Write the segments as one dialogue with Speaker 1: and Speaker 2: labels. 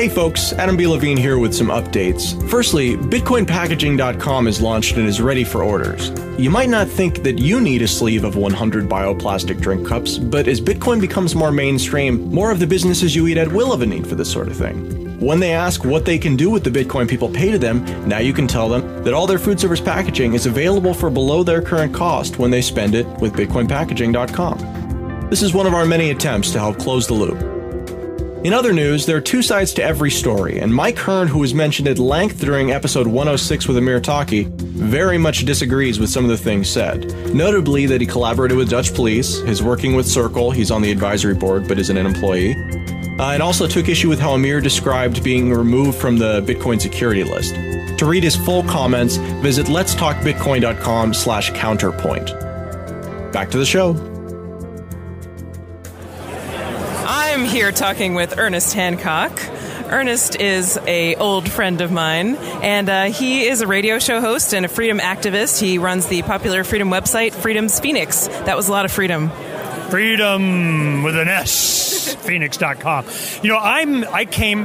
Speaker 1: Hey folks, Adam B. Levine here with some updates. Firstly, BitcoinPackaging.com is launched and is ready for orders. You might not think that you need a sleeve of 100 bioplastic drink cups, but as Bitcoin becomes more mainstream, more of the businesses you eat at will have a need for this sort of thing. When they ask what they can do with the Bitcoin people pay to them, now you can tell them that all their food service packaging is available for below their current cost when they spend it with BitcoinPackaging.com. This is one of our many attempts to help close the loop. In other news, there are two sides to every story, and Mike Hearn, who was mentioned at length during episode 106 with Amir Taki, very much disagrees with some of the things said. Notably that he collaborated with Dutch police, is working with Circle, he's on the advisory board but isn't an employee, and also took issue with how Amir described being removed from the Bitcoin security list. To read his full comments, visit letstalkbitcoin.com/counterpoint. Back to the show.
Speaker 2: I'm here talking with Ernest Hancock. Ernest is an old friend of mine, and he is a radio show host and a freedom activist. He runs the popular freedom website, Freedom's Phoenix. That was a lot of freedom.
Speaker 3: Freedom with an S, Phoenix.com. You know,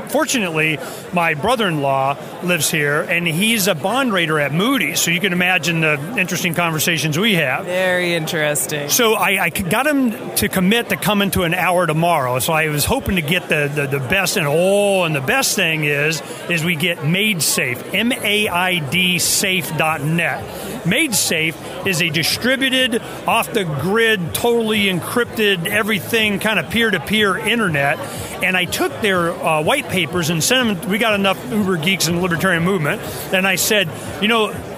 Speaker 3: fortunately, my brother-in-law lives here, and he's a bond rater at Moody's, so you can imagine the interesting conversations we have.
Speaker 2: Very interesting.
Speaker 3: So I got him to commit to coming to an hour tomorrow, so I was hoping to get the best, and the best thing is we get Maidsafe, M-A-I-D safe.net. Maidsafe is a distributed, off-the-grid, totally encrypted, everything kind of peer-to-peer internet. And I took their white papers and sent them. We got enough Uber geeks in the libertarian movement. And I said,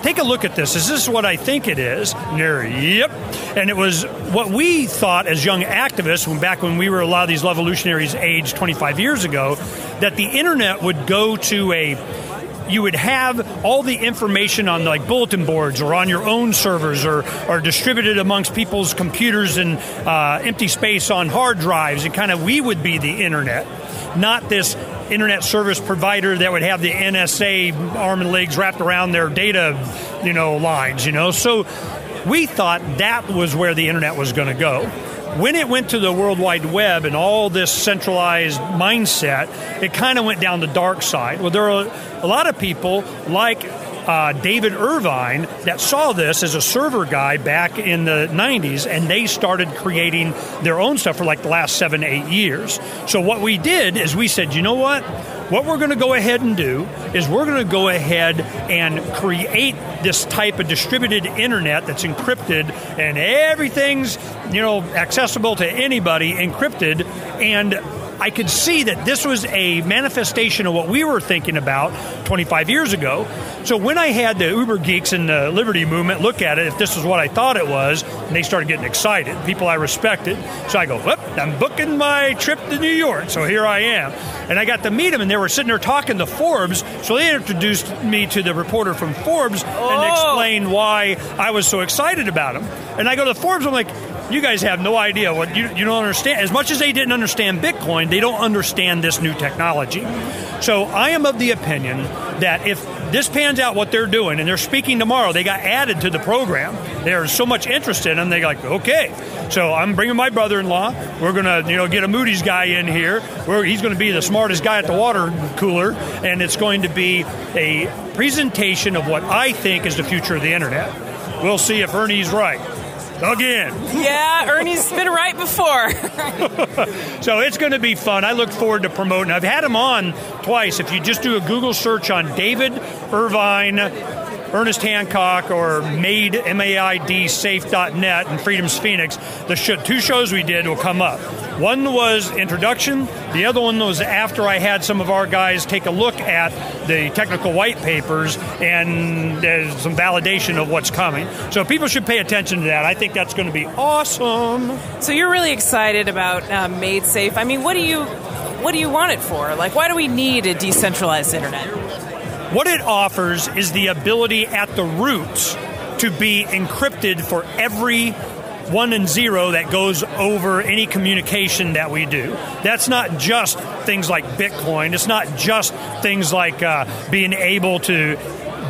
Speaker 3: take a look at this. Is this what I think it is? And they're, yep. And it was what we thought as young activists, back when we were a lot of these revolutionaries aged 25 years ago, that the internet would go to you would have all the information on like bulletin boards or on your own servers or distributed amongst people's computers and empty space on hard drives, and kind of we would be the internet, not this internet service provider that would have the NSA arm and legs wrapped around their data, lines, So we thought that was where the internet was going to go. When it went to the World Wide Web and all this centralized mindset, it kind of went down the dark side. Well, there are a lot of people like David Irvine that saw this as a server guy back in the 90s, and they started creating their own stuff for like the last 7-8 years. So what we did is we said, you know what? What we're going to go ahead and do is we're going to go ahead and create this type of distributed internet that's encrypted, and everything's, accessible to anybody, encrypted. And I could see that this was a manifestation of what we were thinking about 25 years ago. So when I had the Uber geeks and the Liberty movement look at it, if this was what I thought it was, and they started getting excited, people I respected. So I go, I'm booking my trip to New York, so here I am. And I got to meet them, and they were sitting there talking to Forbes, so they introduced me to the reporter from Forbes and explained why I was so excited about them. And I go to Forbes, I'm like, you guys have no idea what you don't understand. As much as they didn't understand Bitcoin, they don't understand this new technology. So I am of the opinion that if this pans out what they're doing, and they're speaking tomorrow, they got added to the program. There's so much interest in them. They're like, okay. So I'm bringing my brother-in-law. We're going to, get a Moody's guy in here. He's going to be the smartest guy at the water cooler, and it's going to be a presentation of what I think is the future of the internet. We'll see if Ernie's right. Again.
Speaker 2: Yeah, Ernie's been right before.
Speaker 3: So it's going to be fun. I look forward to promoting. I've had him on twice. If you just do a Google search on David Irvine, Ernest Hancock, or M-A-I-D safe.net and Freedom's Phoenix, the two shows we did will come up. One was introduction. The other one was after I had some of our guys take a look at the technical white papers, and there's some validation of what's coming. So people should pay attention to that. I think that's going to be awesome.
Speaker 2: So you're really excited about Maidsafe. I mean, what do you want it for? Like, why do we need a decentralized internet?
Speaker 3: What it offers is the ability at the roots to be encrypted for every 1 and 0 that goes over any communication that we do. That's not just things like Bitcoin. It's not just things like being able to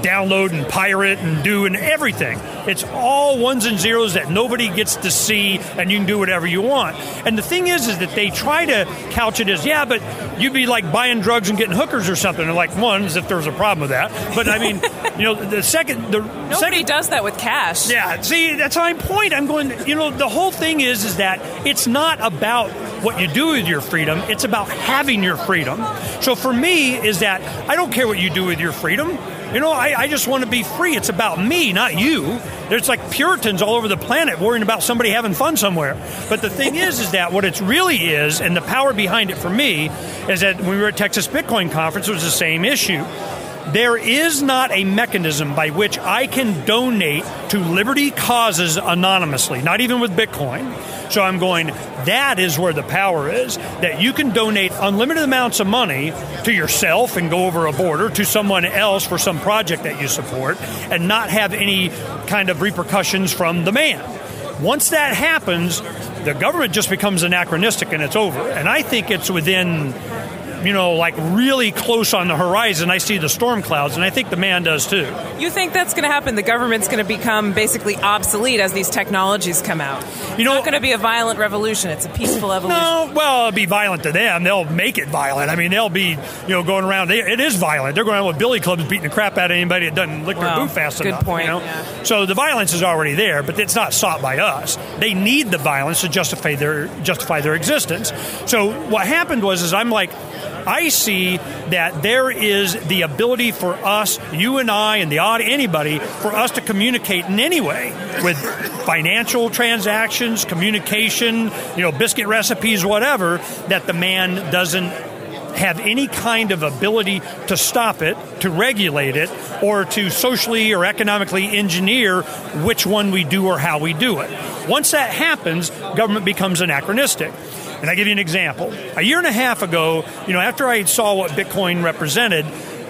Speaker 3: download and pirate and do and everything. It's all ones and zeros that nobody gets to see, and you can do whatever you want. And the thing is that they try to couch it as, yeah, but you'd be like buying drugs and getting hookers or something. And like, one, as if there's a problem with that. But I mean,
Speaker 2: nobody does that with cash.
Speaker 3: Yeah, see, that's my point. I'm going, the whole thing is that it's not about what you do with your freedom. It's about having your freedom. So for me is that I don't care what you do with your freedom. I just want to be free. It's about me, not you. There's like Puritans all over the planet worrying about somebody having fun somewhere. But the thing is that what it really is, and the power behind it for me, is that when we were at Texas Bitcoin Conference, it was the same issue. There is not a mechanism by which I can donate to liberty causes anonymously, not even with Bitcoin. So I'm going, that is where the power is, that you can donate unlimited amounts of money to yourself and go over a border to someone else for some project that you support and not have any kind of repercussions from the man. Once that happens, the government just becomes anachronistic and it's over. And I think it's within, like really close on the horizon. I see the storm clouds, and I think the man does too.
Speaker 2: You think that's going to happen? The government's going to become basically obsolete as these technologies come out? It's not going to be a violent revolution. It's a peaceful evolution.
Speaker 3: No, well, it'll be violent to them. They'll make it violent. I mean, they'll be, going around. It is violent. They're going around with billy clubs beating the crap out of anybody that doesn't lick their boot fast enough.
Speaker 2: Good point. Yeah.
Speaker 3: So the violence is already there, but it's not sought by us. They need the violence to justify their existence. So what happened was I'm like, I see that there is the ability for us, you and I and anybody, for us to communicate in any way with financial transactions, communication, biscuit recipes, whatever, that the man doesn't have any kind of ability to stop it, to regulate it, or to socially or economically engineer which one we do or how we do it. Once that happens, government becomes anachronistic. And I'll give you an example. A year and a half ago, after I saw what Bitcoin represented,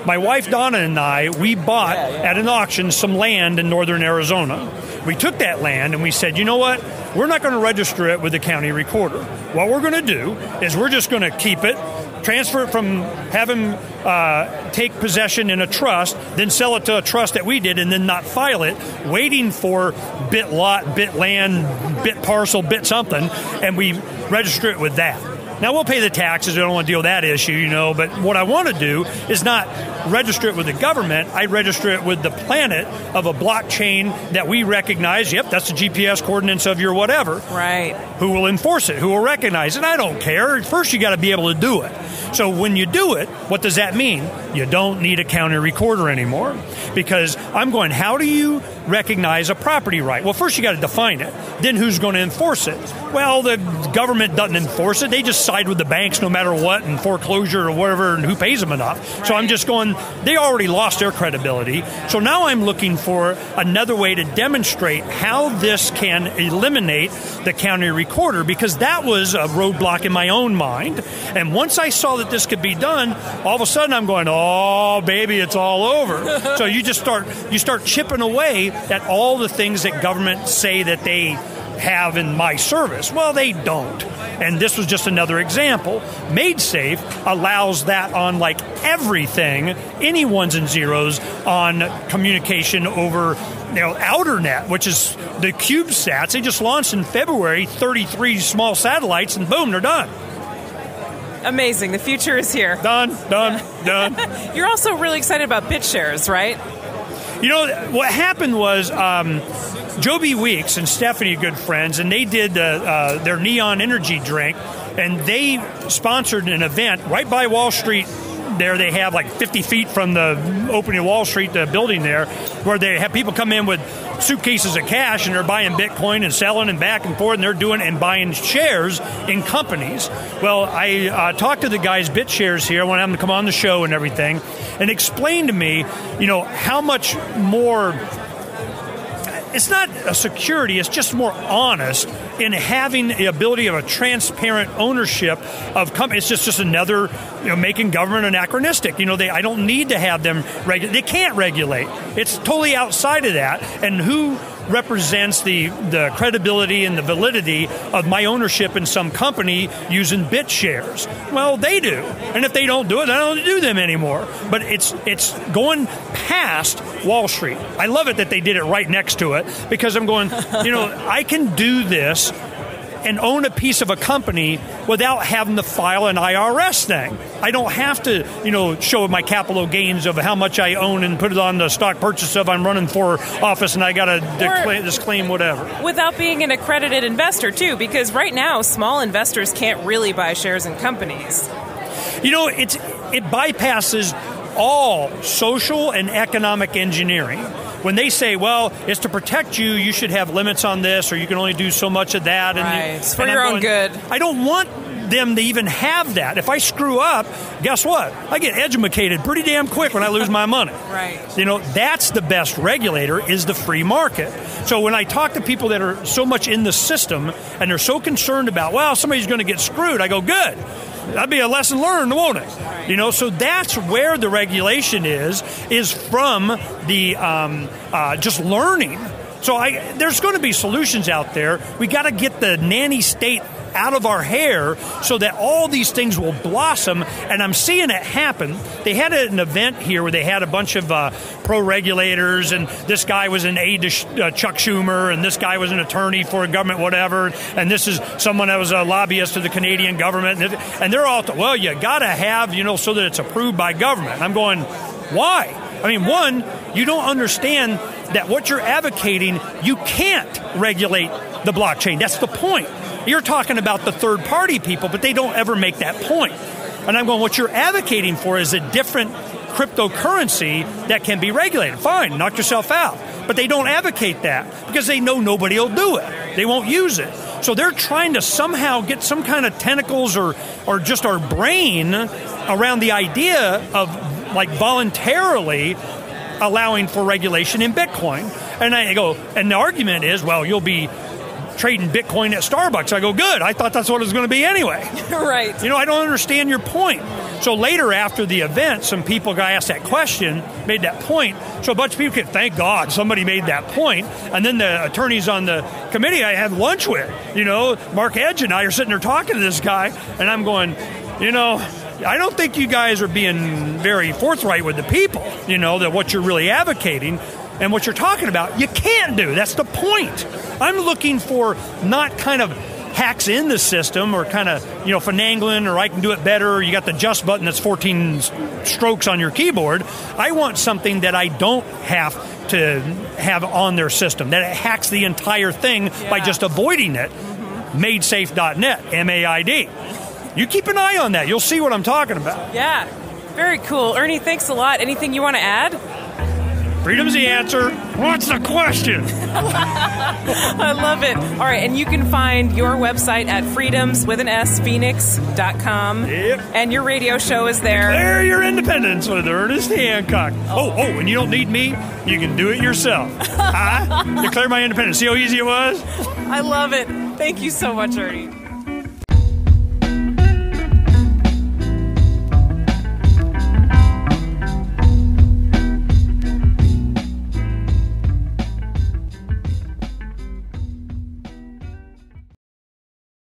Speaker 3: my wife Donna and we bought at an auction some land in northern Arizona. We took that land and we said, you know what? We're not going to register it with the county recorder. What we're going to do is we're just going to keep it, transfer it from having take possession in a trust, then sell it to a trust that we did, and then not file it, waiting for bit lot, bit land, bit parcel, bit something, and we register it with that. Now, we'll pay the taxes. I don't want to deal with that issue, but what I want to do is not register it with the government. I register it with the planet of a blockchain that we recognize. Yep, that's the GPS coordinates of your whatever.
Speaker 2: Right.
Speaker 3: Who will enforce it? Who will recognize it? I don't care. First, you got to be able to do it. So when you do it, what does that mean? You don't need a county recorder anymore. Because I'm going, how do you recognize a property right? Well, first you got to define it. Then who's going to enforce it? Well, the government doesn't enforce it. They just side with the banks no matter what, and foreclosure or whatever, and who pays them enough. Right. So I'm just going, they already lost their credibility. So now I'm looking for another way to demonstrate how this can eliminate the county recorder, because that was a roadblock in my own mind. And once I saw that this could be done, all of a sudden I'm going, oh, baby, it's all over. So you start chipping away at all the things that government say that they have in my service. Well, they don't. And this was just another example. Maidsafe allows that on like everything, any ones and zeros on communication over OuterNet, which is the CubeSats. They just launched in February 33 small satellites, and boom, they're done.
Speaker 2: Amazing. The future is here.
Speaker 3: Done.
Speaker 2: You're also really excited about BitShares, right?
Speaker 3: What happened was Joby Weeks and Stephanie are good friends, and they did their Neon Energy drink, and they sponsored an event right by Wall Street. There they have like 50 feet from the opening of Wall Street, the building there, where they have people come in with suitcases of cash, and they're buying Bitcoin and selling and back and forth, and they're doing and buying shares in companies. Well, I talked to the guys BitShares here. I want them to come on the show and everything, and explain to me, how much more. It's not a security, it's just more honest in having the ability of a transparent ownership of companies. It's just another, making government anachronistic. I don't need to have them regulate. They can't regulate. It's totally outside of that. And who represents the credibility and the validity of my ownership in some company using bit shares. Well, they do. And if they don't do it, I don't do them anymore. But it's going past Wall Street. I love it that they did it right next to it, because I'm going, I can do this and own a piece of a company without having to file an IRS thing. I don't have to, show my capital gains of how much I own and put it on the stock purchase of I'm running for office and I got to disclaim whatever.
Speaker 2: Without being an accredited investor, too, because right now, small investors can't really buy shares in companies.
Speaker 3: It bypasses all social and economic engineering. When they say, well, it's to protect you, you should have limits on this, or you can only do so much of that.
Speaker 2: Right. It's for your own good.
Speaker 3: I don't want them to even have that. If I screw up, guess what? I get educated pretty damn quick when I lose my money.
Speaker 2: Right.
Speaker 3: That's the best regulator, is the free market. So when I talk to people that are so much in the system and they're so concerned about, well, somebody's going to get screwed, I go, good. That'd be a lesson learned, won't it? Right. So that's where the regulation is from the just learning. So there's going to be solutions out there. We got to get the nanny state out of our hair so that all these things will blossom, and I'm seeing it happen. They had an event here where they had a bunch of pro-regulators, and this guy was an aide to Chuck Schumer, and this guy was an attorney for a government whatever, and this is someone that was a lobbyist to the Canadian government, and they're all, well, you got to have, so that it's approved by government. And I'm going, why? I mean, one, you don't understand that what you're advocating, you can't regulate the blockchain. That's the point. You're talking about the third-party people, but they don't ever make that point. And I'm going, what you're advocating for is a different cryptocurrency that can be regulated. Fine, knock yourself out. But they don't advocate that because they know nobody will do it. They won't use it. So they're trying to somehow get some kind of tentacles or just our brain around the idea of like voluntarily allowing for regulation in Bitcoin. And I go, and the argument is, well, you'll be trading Bitcoin at Starbucks. I go, good. I thought that's what it was going to be anyway.
Speaker 2: Right.
Speaker 3: I don't understand your point. So later after the event, some people got asked that question, made that point. So a bunch of people could, thank God somebody made that point. And then the attorneys on the committee I had lunch with, Mark Edge and I are sitting there talking to this guy, and I'm going, I don't think you guys are being very forthright with the people, that what you're really advocating and what you're talking about, you can't do. That's the point. I'm looking for not kind of hacks in the system or kind of, finagling, or I can do it better, or you got the just button that's 14 strokes on your keyboard. I want something that I don't have to have on their system, that it hacks the entire thing by just avoiding it. Maidsafe.net, MAID. You keep an eye on that. You'll see what I'm talking about.
Speaker 2: Yeah, very cool. Ernie, thanks a lot. Anything you want to add?
Speaker 3: Freedom's the answer. What's the question?
Speaker 2: I love it. All right, and you can find your website at freedomsphoenix.com.
Speaker 3: Yep.
Speaker 2: And your radio show is there.
Speaker 3: Declare your independence with Ernie Hancock. Oh, and you don't need me. You can do it yourself. Declare my independence. See how easy it was?
Speaker 2: I love it. Thank you so much, Ernie.